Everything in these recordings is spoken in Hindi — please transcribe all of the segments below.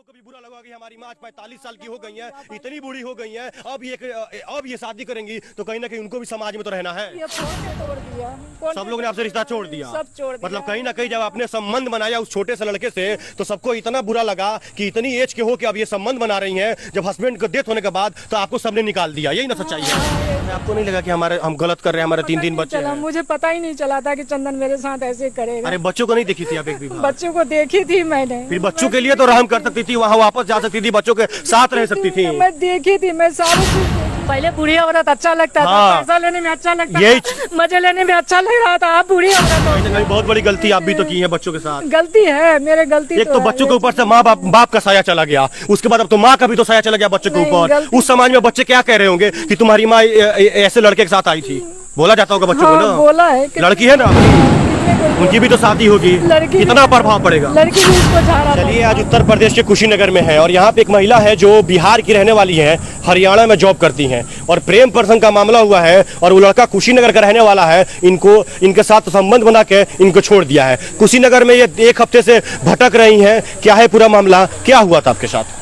लोग को भी बुरा लगा कि हमारी माँ 45 साल की हो गई है, इतनी बूढ़ी हो गई है, अब ये शादी करेंगी तो कहीं ना कहीं उनको भी समाज में तो रहना है। ये तोड़ दिया, सब लोग ने आपसे रिश्ता छोड़ दिया, सब छोड़ दिया। मतलब कहीं ना कहीं जब आपने संबंध बनाया उस छोटे से लड़के से तो सबको इतना बुरा लगा कि इतनी एज के हो कि अब ये संबंध बना रही हैं, जब हस्बैंड को डेथ होने के बाद तो आपको सबने निकाल दिया। यही ना सच्चाई है? आपको नहीं लगा कि हम गलत कर रहे हैं, हमारे 3 बच्चे हैं? मुझे पता ही नहीं चला था कि चंदन मेरे साथ ऐसे करेगा। अरे बच्चों को नहीं देखी थी आप एक भी बार? बच्चों को देखी थी मैंने। फिर बच्चों के लिए तो रहम कर सकती थी, वहाँ वापस जा सकती थी, बच्चों के साथ रह सकती थी। मैं देखी थी, मैं सारी चीज पहले बूढ़ी औरत अच्छा लगता था, पैसा लेने में अच्छा लगता था, मजे लेने में अच्छा लग रहा था। आप बूढ़ी औरत हो। बहुत बड़ी गलती आप भी तो की है बच्चों के साथ। गलती है, मेरे गलती एक तो बच्चों के ऊपर से माँ बाप का साया चला गया, उसके बाद अब तो माँ का भी तो साया चला गया बच्चों के ऊपर। उस समाज में बच्चे क्या कह रहे होंगे कि तुम्हारी माँ ऐसे लड़के के साथ आई थी? बोला जाता होगा बच्चों को ना, बोला है लड़की है ना, उनकी भी तो शादी होगी, कितना प्रभाव पड़ेगा। लड़की भी इसको जा रहा। चलिए, आज उत्तर प्रदेश के कुशीनगर में है और यहाँ पे एक महिला है जो बिहार की रहने वाली है, हरियाणा में जॉब करती हैं और प्रेम प्रसंग का मामला हुआ है और वो लड़का कुशीनगर का रहने वाला है। इनके साथ संबंध बना के इनको छोड़ दिया है। कुशीनगर में ये 1 हफ्ते से भटक रही हैं। क्या है पूरा मामला, क्या हुआ था आपके साथ?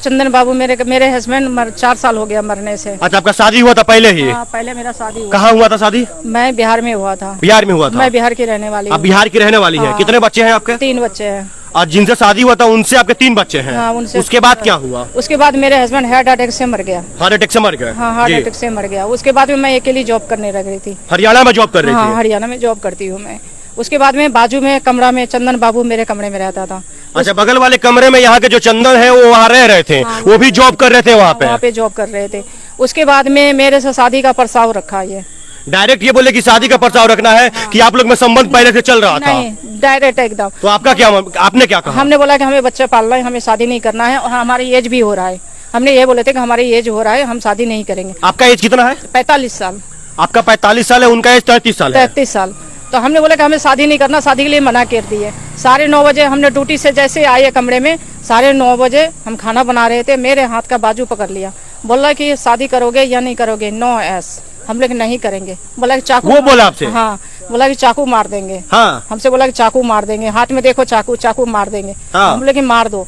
चंदन बाबू मेरे हस्बैंड 4 साल हो गया मरने से। अच्छा, आपका शादी हुआ था पहले ही? हाँ, पहले मेरा शादी हुआ। कहाँ हुआ था शादी? मैं बिहार में हुआ था। बिहार में हुआ था? मैं बिहार की रहने वाली हूँ। आप बिहार की रहने वाली है? कितने बच्चे हैं आपके? 3 बच्चे हैं। और जिनसे शादी हुआ था उनसे आपके 3 बच्चे हैं? हाँ, उनसे। उसके बाद क्या हुआ? उसके बाद मेरे हस्बैंड हार्ट अटैक से मर गया। हार्ट अटैक से मर गए? हाँ, हार्ट अटैक से मर गया। उसके बाद में मैं अकेली जॉब करने लग गई थी। हरियाणा में जॉब कर रही थी? हाँ, हरियाणा में जॉब करती हूँ मैं। उसके बाद में बाजू में कमरा में चंदन बाबू मेरे कमरे में रहता था। अच्छा, बगल वाले कमरे में यहाँ के जो चंदन है वो वहाँ रह रहे थे? हाँ, वो भी जॉब कर रहे थे वहाँ पे जॉब कर रहे थे। उसके बाद में मेरे से शादी का प्रस्ताव रखा। ये डायरेक्ट ये बोले कि शादी का प्रस्ताव रखना है? हाँ। कि आप लोग में संबंध पहले से चल रहा था? नहीं, डायरेक्ट एकदम। तो आपका क्या, आपने क्या कहा? हमने बोला कि हमें बच्चे पालना है, हमें शादी नहीं करना है और हमारी एज भी हो रहा है। हमने ये बोले थे कि हमारी एज हो रहा है, हम शादी नहीं करेंगे। आपका एज कितना है? 45 साल। आपका 45 साल है, उनका एज 33 साल है। 33 साल। तो हमने बोला कि हमें शादी नहीं करना, शादी के लिए मना कर दिए। 9:30 बजे हमने ड्यूटी से जैसे आए कमरे में, 9:30 बजे हम खाना बना रहे थे, मेरे हाथ का बाजू पकड़ लिया, बोला कि शादी करोगे या नहीं करोगे? No yes. हम लोग नहीं करेंगे। बोला कि चाकू। वो बोला आपसे? हाँ, बोला कि चाकू मार देंगे। हाँ। हमसे बोला कि चाकू मार देंगे, हाथ में देखो चाकू मार देंगे। हाँ। हम बोले कि मार दो।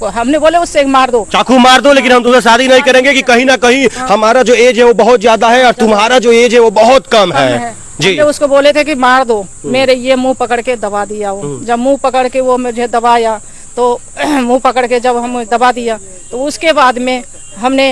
हमने बोले उससे मार दो, चाकू मार दो, लेकिन हम तुमसे शादी नहीं करेंगे कि कहीं ना कहीं हमारा जो एज है वो बहुत ज्यादा है और तुम्हारा जो एज है वो बहुत कम है। जी, उसको बोले थे कि मार दो। मेरे ये मुंह पकड़ के दबा दिया। वो जब मुंह पकड़ के वो मुझे दबाया तो मुंह पकड़ के जब हम दबा दिया तो उसके बाद में हमने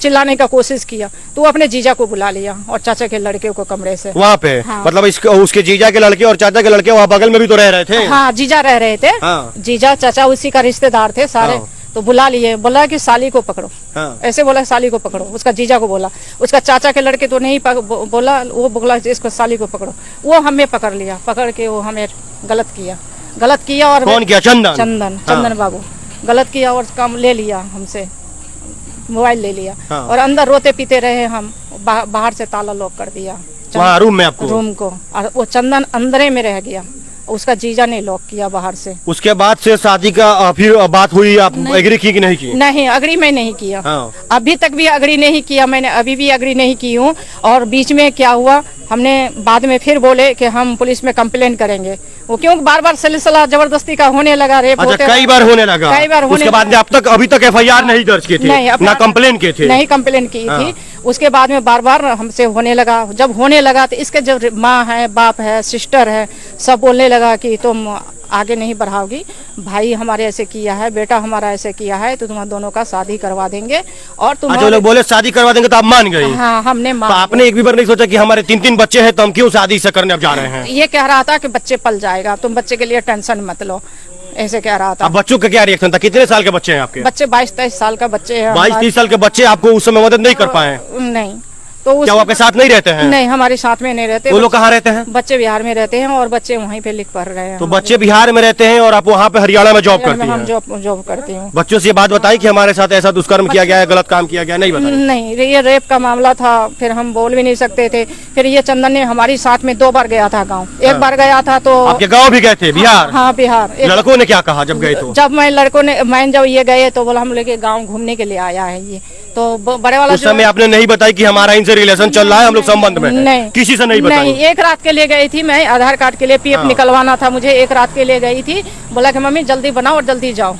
चिल्लाने का कोशिश किया तो वो अपने जीजा को बुला लिया और चाचा के लड़के को कमरे से वहाँ पे। हाँ। मतलब उसके जीजा के लड़के और चाचा के लड़के वहाँ बगल में भी तो रह रहे थे? हाँ, जीजा रह रहे थे। हाँ। जीजा चाचा उसी का रिश्तेदार थे सारे। हाँ। तो बुला लिए, बोला कि साली को पकड़ो। हाँ। ऐसे बोला साली को पकड़ो। उसका जीजा को बोला, उसका चाचा के लड़के तो नहीं बोला, वो बोला इसको साली को पकड़ो। वो हमें पकड़ लिया, पकड़ के वो हमें गलत किया। और कौन किया? चंदन बाबू गलत किया और काम ले लिया हमसे, मोबाइल ले लिया। हाँ। और अंदर रोते पीते रहे हम। बाहर से ताला लॉक कर दिया रूम में आपको? रूम को। और वो चंदन अंदर में रह गया, उसका जीजा ने लॉक किया बाहर से। उसके बाद से शादी का फिर बात हुई, आप एग्री की कि नहीं की? नहीं, अग्री मैं नहीं किया। हाँ। अभी तक भी अग्री नहीं किया मैंने, अभी भी अग्री नहीं की हूँ। और बीच में क्या हुआ, हमने बाद में फिर बोले कि हम पुलिस में कंप्लेन करेंगे। वो क्यों बार सिलसिला जबरदस्ती का होने लगा, रेप होते कई बार होने लगा। उसके बाद अभी तक FIR नहीं दर्ज की थी? नहीं, ना कंप्लेन की थी? नहीं कंप्लेन की थी। उसके बाद में बार हमसे होने लगा। जब होने लगा तो इसके जो माँ है, बाप है, सिस्टर है, सब बोलने लगा कि तुम आगे नहीं बढ़ाओगी, भाई हमारे ऐसे किया है, बेटा हमारा ऐसे किया है, तो तुम दोनों का शादी करवा देंगे। और तुम लोग बोले शादी करवा देंगे तो आप मान गई? हाँ, हमने मान। तो आपने एक भी बार नहीं सोचा कि हमारे 3 बच्चे हैं तो हम क्यों शादी से करने अब जा रहे हैं? ये कह रहा था कि बच्चे पल जाएगा, तुम बच्चे के लिए टेंशन मत लो, ऐसे कह रहा था। अब बच्चों का क्या रिएक्शन था? कितने साल के बच्चे हैं आपके? बच्चे 22-23 साल का बच्चे हैं। 22-23 साल के बच्चे आपको उस समय मदद नहीं कर पाए? नहीं। तो क्या वो आपके साथ नहीं रहते हैं? नहीं, हमारे साथ में नहीं रहते। वो लोग कहाँ रहते हैं? बच्चे बिहार में रहते हैं और बच्चे वहीं पे लिख पढ़ रहे हैं। तो बच्चे बिहार में रहते हैं और आप वहाँ पे हरियाणा में जॉब करती हैं? हम जॉब करती हूँ। बच्चों से ये बात बताई कि हमारे साथ ऐसा दुष्कर्म किया गया है, गलत काम किया गया? नहीं बताई? नहीं, ये रेप का मामला था, फिर हम बोल भी नहीं सकते थे। फिर ये चंदन ने हमारी साथ में 2 बार गया था गाँव। एक बार गया था तो आपके गाँव भी गए थे? बिहार? हाँ, बिहार। लड़कों ने क्या कहा जब गए? तो जब ये गए तो बोला हम लोग गाँव घूमने के लिए आया है ये, तो बड़े वाला उस समय आपने नहीं बताई कि हमारा इनसे रिलेशन चल रहा है, हम लोग संबंध में हैं? नहीं, किसी से नहीं बताई? नहीं, एक रात के लिए गई थी मैं, आधार कार्ड के लिए पीएफ निकलवाना था मुझे, एक रात के लिए गई थी। बोला कि मम्मी जल्दी बनाओ और जल्दी जाओ।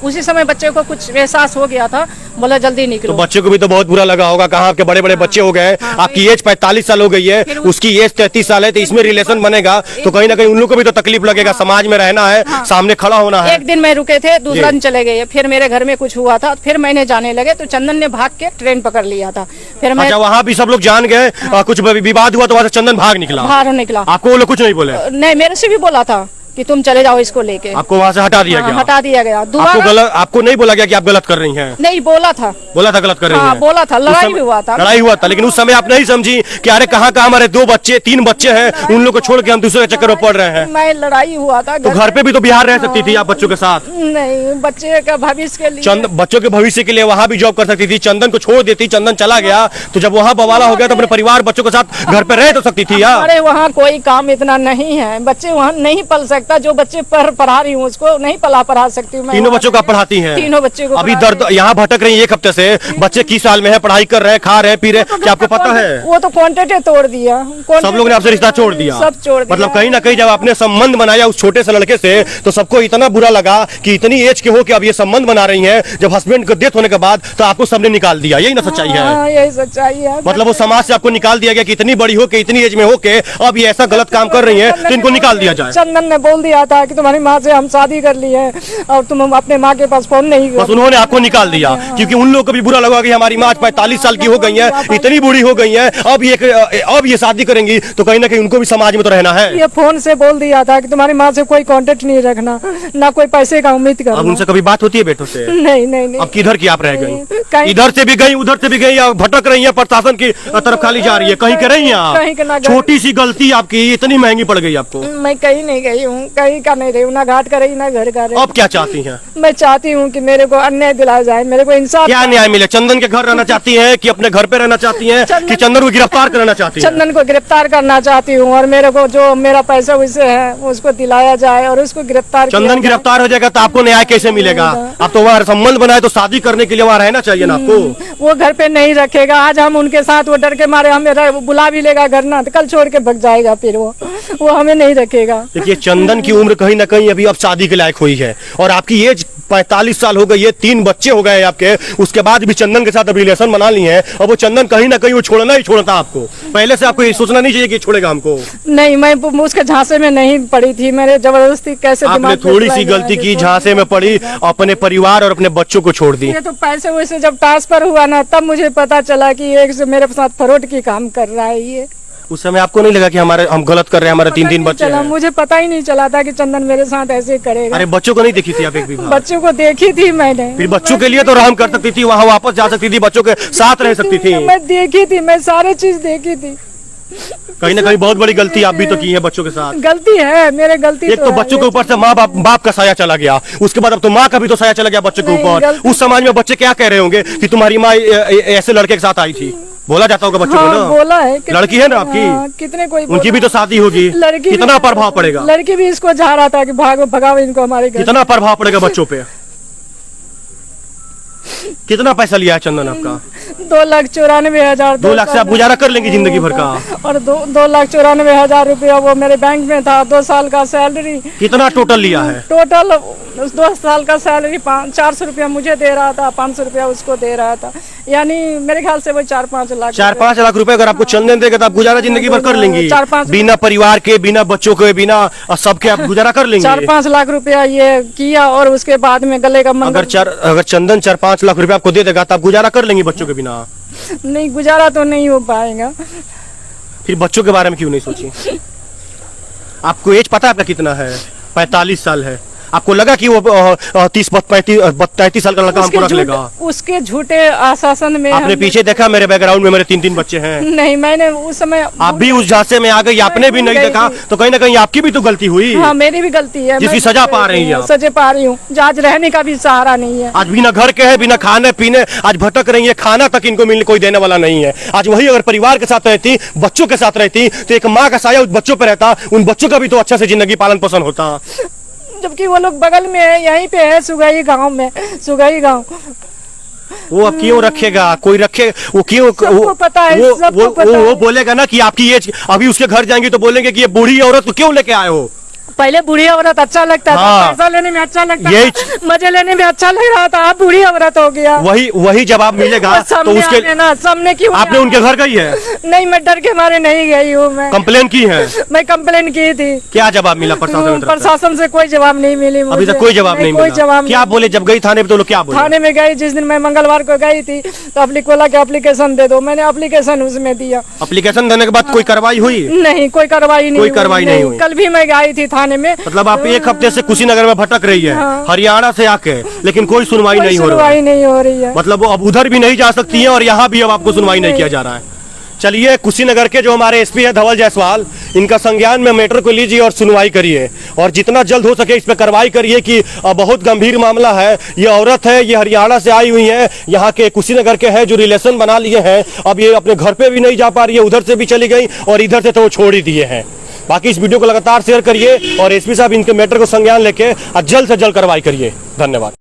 उसी समय बच्चे को कुछ एहसास हो गया था, बोला जल्दी निकलो। तो बच्चे को भी तो बहुत बुरा लगा होगा, कहाँ आपके बड़े बड़े बच्चे हो गए, आपकी एज 45 साल हो गई है, उसकी एज 33 साल है, तो इसमें रिलेशन बनेगा तो कहीं ना कहीं उन लोग को भी तो तकलीफ लगेगा, समाज में रहना है, सामने खड़ा होना है। एक दिन मैं रुके थे, दूसरा दिन चले गए, फिर मेरे घर में कुछ हुआ था, फिर मैंने जाने लगे तो चंदन ने भाग के ट्रेन पकड़ लिया था। फिर मैं वहाँ भी सब लोग जान गए, कुछ विवाद हुआ तो वहाँ से चंदन भाग निकला। बाहर निकला। आपको वो लोग कुछ नहीं बोले? नहीं, मेरे से भी बोला था कि तुम चले जाओ इसको लेके। आपको वहाँ से हटा दिया गया? हटा दिया गया। आपको नहीं बोला गया कि आप गलत कर रही हैं? नहीं, बोला था गलत कर रही हैं? बोला था, लड़ाई भी हुआ था। लड़ाई हुआ था, लेकिन उस समय आप नहीं समझी कि अरे कहाँ हमारे 3 बच्चे हैं, उन लोग को छोड़ के हम दूसरे के चक्कर में पड़ रहे हैं। मैं लड़ाई हुआ था तो घर पे भी तो बिहार रह सकती थी आप बच्चों के साथ? नहीं, बच्चे का भविष्य के लिए, बच्चों के भविष्य के लिए वहाँ भी जॉब कर सकती थी। चंदन को छोड़ देती, चंदन चला गया तो जब वहाँ बवाला हो गया तो अपने परिवार बच्चों के साथ घर पे रह तो सकती थी यार। अरे वहाँ कोई काम इतना नहीं है, बच्चे वहाँ नहीं पल सकता। जो बच्चे पढ़ा रही हूँ उसको नहीं पढ़ा सकती हूँ। तीनों बच्चों का पढ़ाती हैं? तीनों बच्चे को अभी दर्द यहाँ भटक रही है 1 हफ्ते से। बच्चे किस साल में है, पढ़ाई कर रहे हैं, खा रहे हैं, पी रहे हैं, क्या आपको पता है? वो तो कॉन्टेक्ट तोड़ दिया, सब लोग ने आपसे रिश्ता छोड़ दिया। सब छोड़ दिया। मतलब कहीं ना कहीं जब आपने संबंध बनाया उस छोटे से लड़के से तो सबको इतना बुरा लगा कि इतनी एज के हो कि अब ये संबंध बना रही हैं, जब हस्बैंड को डेथ होने के बाद तो आपको सबने निकाल दिया। यही ना सच्चाई है? यही सच्चाई है। मतलब वो समाज से आपको निकाल दिया गया कि इतनी बड़ी हो के, इतनी एज में हो के अब ये ऐसा गलत काम कर रही है तो इनको निकाल दिया जाए। चंदन ने बोल दिया था कि तुम्हारी माँ से हम शादी कर ली है और तुम अपने माँ के पास फोन नहीं बस उन्होंने आपको निकाल दिया क्योंकि उन लोगों को भी बुरा लगा कि हमारी माँ 45 साल की हो गई है, इतनी बूढ़ी हो गई है, अब ये शादी करेंगी तो कहीं ना कहीं उनको भी समाज में तो रहना है। ये फोन से बोल दिया था कि तुम्हारी माँ से कोई कांटेक्ट नहीं रखना, ना कोई पैसे का उम्मीद करना। अब उनसे कभी बात होती है बेटों से? नहीं। अब किधर की आप रह गई? इधर से भी गई, उधर से भी गई, भटक रही है, प्रशासन की तरफ खाली जा रही है। कहीं के रही हैं आप? छोटी सी गलती आपकी इतनी महंगी पड़ गई आपको। मैं कहीं नहीं गई हूँ, कहीं का नहीं रही हूँ, ना घाट का रही ना घर का रही। अब क्या चाहती हैं? मैं चाहती हूँ कि मेरे को अन्याय दिलाया जाए, मेरे को इंसाफ। क्या न्याय मिले? चंदन के घर रहना चाहती हैं कि अपने घर पे रहना चाहती हैं कि चंदन को गिरफ्तार करना चाहती हैं? चंदन को गिरफ्तार करना चाहती हूँ और मेरे को जो मेरा पैसा उसे है उसको दिलाया जाए और उसको गिरफ्तार। चंदन गिरफ्तार हो जाएगा तो आपको न्याय कैसे मिलेगा? आप तो वहाँ संबंध बनाए तो शादी करने के लिए वहाँ रहना चाहिए ना आपको। वो घर पे नहीं रखेगा, आज हम उनके साथ, वो डर के मारे हमें बुला भी लेगा घर ना, तो कल छोड़ के भग जाएगा, फिर वो हमें नहीं रखेगा। देखिए चंदन की उम्र कहीं ना कहीं अभी अब शादी के लायक हुई है और आपकी एज 45 साल हो गई है, 3 बच्चे हो गए आपके, उसके बाद भी चंदन के साथ अब रिलेशन बना ली है और वो चंदन कहीं ना कहीं वो छोड़ना ही छोड़ता आपको। पहले से आपको ये सोचना नहीं चाहिए कि छोड़ेगा हमको। नहीं, मैं उसके झांसे में नहीं पड़ी थी, मेरे जबरदस्ती कैसे आपने थोड़ी सी गलती की, झांसे में पड़ी, अपने परिवार और अपने बच्चों को छोड़ दी। ये तो पैसे वैसे जब ट्रांसफर हुआ ना तब मुझे पता चला कि एक से मेरे साथ फ्रॉड की काम कर रहा है ये। उस समय आपको नहीं लगा कि हम गलत कर रहे हैं, हमारे 3 बच्चे हैं? मुझे पता ही नहीं चला था कि चंदन मेरे साथ ऐसे करेगा। अरे बच्चों को नहीं देखी थी आप एक भी बार? बच्चों को देखी थी मैंने। फिर बच्चों के लिए तो रहम कर सकती थी, वहाँ वापस जा सकती थी, बच्चों के साथ रह सकती थी। मैं देखी थी, मैं सारी चीज देखी थी। कहीं ना कहीं बहुत बड़ी गलती आप भी तो की है बच्चों के साथ। गलती है, मेरे गलती एक तो बच्चों के ऊपर से माँ बाप का साया चला गया, उसके बाद अब तो माँ का भी तो साया चला गया बच्चों के ऊपर। उस समाज में बच्चे क्या कह रहे होंगे कि तुम्हारी माँ ऐसे लड़के के साथ आई थी? बोला जाता होगा बच्चों को ना? बोला है। लड़की है ना आपकी? कितने कोई उनकी भी तो शादी होगी, कितना प्रभाव पड़ेगा? लड़की भी इसको चाह रहा था कि भगाओ इनको हमारे घर। कितना प्रभाव पड़ेगा बच्चों पे? कितना पैसा लिया है चंदन आपका? 2,94,000। 2 लाख से आप गुजारा कर लेंगे जिंदगी भर का? और 2,94,000 रुपया वो मेरे बैंक में था, 2 साल का सैलरी। कितना टोटल लिया है? टोटल 2 साल का सैलरी 400 रुपया मुझे दे रहा था, 500 रुपया उसको दे रहा था, यानी मेरे ख्याल से वो 4-5 लाख। 4-5 लाख रुपए अगर आपको चंदन देगा तो आप गुजारा जिंदगी भर कर लेंगी? बिना परिवार के, बिना बच्चों के, बिना सबके आप गुजारा कर लेंगे? 4-5 लाख रुपया ये किया और उसके बाद में गले का अगर चंदन 4-5 लाख रुपया आपको दे देगा तो आप गुजारा कर लेंगी बच्चों के बिना? नहीं, गुजारा तो नहीं हो पाएगा। फिर बच्चों के बारे में क्यों नहीं सोची? आपको एज पता है आपका कितना है? 45 साल है। आपको लगा कि वो 30-35 साल का लड़का हमको रख लेगा? उसके झूठे आश्वासन में आपने पीछे देखा मेरे बैकग्राउंड में मेरे 3 बच्चे हैं। नहीं, मैंने उस समय आप भी उस झांसे में आ गई, आपने भी नहीं देखा तो कहीं ना कहीं आपकी भी तो गलती हुई। हाँ, मेरी भी गलती है, जिसकी सजा पा रही है। सजा पा रही हूँ, आज रहने का भी सहारा नहीं है। आज बिना घर के है, बिना खाने पीने आज भटक रही है, खाना तक इनको मिलने कोई देने वाला नहीं है। आज वही अगर परिवार के साथ रहती, बच्चों के साथ रहती तो एक माँ का साया उस बच्चों पर रहता, उन बच्चों का भी तो अच्छा से जिंदगी पालन पोषण होता। जबकि वो लोग बगल में है, यहीं पे है, सुगाई गांव में, सुगाई गांव। वो अब क्यों रखेगा, कोई रखे, वो क्यों, सबको पता है, सबको पता है। वो बोलेगा ना कि आपकी एज, अभी उसके घर जाएंगे तो बोलेंगे कि ये बूढ़ी औरत को क्यों लेके आए हो। पहले बूढ़ी औरत अच्छा लगता था, पैसा लेने में अच्छा लगता था, मजे लेने में अच्छा लग रहा था, अब बूढ़ी औरत हो गया। वही जवाब मिलेगा तो उसके ना सामने क्यों आपने उनके घर गई है? नहीं, मैं डर के मारे नहीं गई हूँ। मैं कंप्लेन की है? मैं कंप्लेन की थी। क्या जवाब मिला प्रशासन से? कोई जवाब नहीं मिली मुझे। अभी तक कोई जवाब नहीं कोई जवाब। क्या बोले जब गई थाने पे तो लोग क्या बोले? थाने में गई जिस दिन मैं मंगलवार को गई थी तो बोला कि एप्लीकेशन दे दो, मैंने एप्लीकेशन उसमें दिया। एप्लीकेशन देने के बाद कोई कार्रवाई हुई? नहीं, कोई कार्रवाई नहीं हुई। कल भी मैं गई थी थाने में। मतलब आप एक हफ्ते से कुशीनगर में भटक रही है, हरियाणा से आके, लेकिन कोई सुनवाई नहीं हो रही है। मतलब अब उधर भी नहीं जा सकती है और यहाँ भी अब आपको सुनवाई नहीं किया जा रहा है। चलिए, कुशीनगर के जो हमारे एसपी है धवल जायसवाल, इनका संज्ञान में मैटर को लीजिए और सुनवाई करिए और जितना जल्द हो सके इस पर कार्रवाई करिए कि बहुत गंभीर मामला है। ये औरत है, ये हरियाणा से आई हुई है, यहाँ के कुशीनगर के है, जो रिलेशन बना लिए हैं। अब ये अपने घर पे भी नहीं जा पा रही है, उधर से भी चली गई और इधर से तो वो छोड़ ही दिए हैं। बाकी इस वीडियो को लगातार शेयर करिए और एसपी साहब इनके मैटर को संज्ञान लेके जल्द से जल्द कार्रवाई करिए। धन्यवाद।